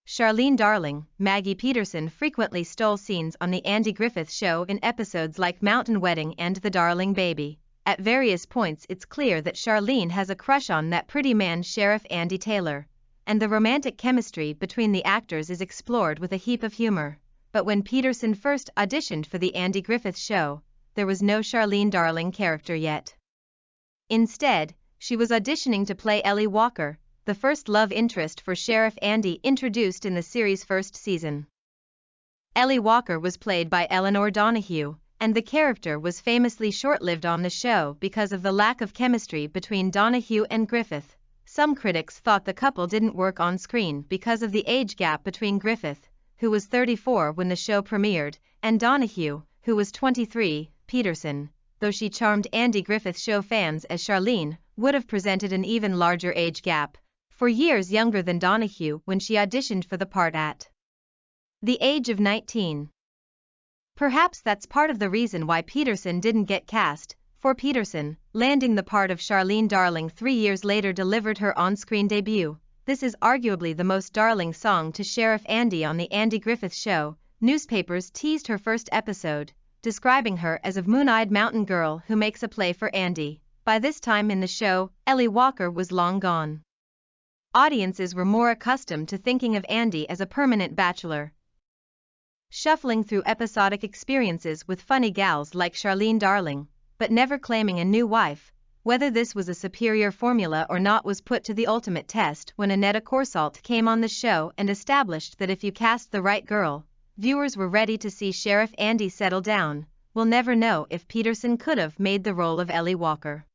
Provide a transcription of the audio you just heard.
Charlene Darling, Maggie Peterson frequently stole scenes on the Andy Griffith Show in episodes like Mountain Wedding and The Darling Baby. At various points it's clear that Charlene has a crush on that pretty man Sheriff Andy Taylor, and the romantic chemistry between the actors is explored with a heap of humor. But when Peterson first auditioned for the Andy Griffith Show, there was no Charlene Darling character yet. Instead, she was auditioning to play Ellie Walker, the first love interest for Sheriff Andy introduced in the series' first season. Ellie Walker was played by Eleanor Donahue, and the character was famously short-lived on the show because of the lack of chemistry between Donahue and Griffith. Some critics thought the couple didn't work on screen because of the age gap between Griffith, who was 34 when the show premiered, and Donahue, who was 23. Peterson, though she charmed Andy Griffith Show fans as Charlene, would have presented an even larger age gap, for years younger than Donahue when she auditioned for the part at the age of 19. Perhaps that's part of the reason why Peterson didn't get cast, for Peterson, landing the part of Charlene Darling 3 years later, delivered her on-screen debut. This is arguably the most darling song to Sheriff Andy on the Andy Griffith Show. Newspapers teased her first episode, describing her as a moon-eyed mountain girl who makes a play for Andy. By this time in the show, Ellie Walker was long gone. Audiences were more accustomed to thinking of Andy as a permanent bachelor, shuffling through episodic experiences with funny gals like Charlene Darling, but never claiming a new wife. Whether this was a superior formula or not was put to the ultimate test when Annetta Corsalt came on the show and established that if you cast the right girl, viewers were ready to see Sheriff Andy settle down. We'll never know if Peterson could have made the role of Ellie Walker.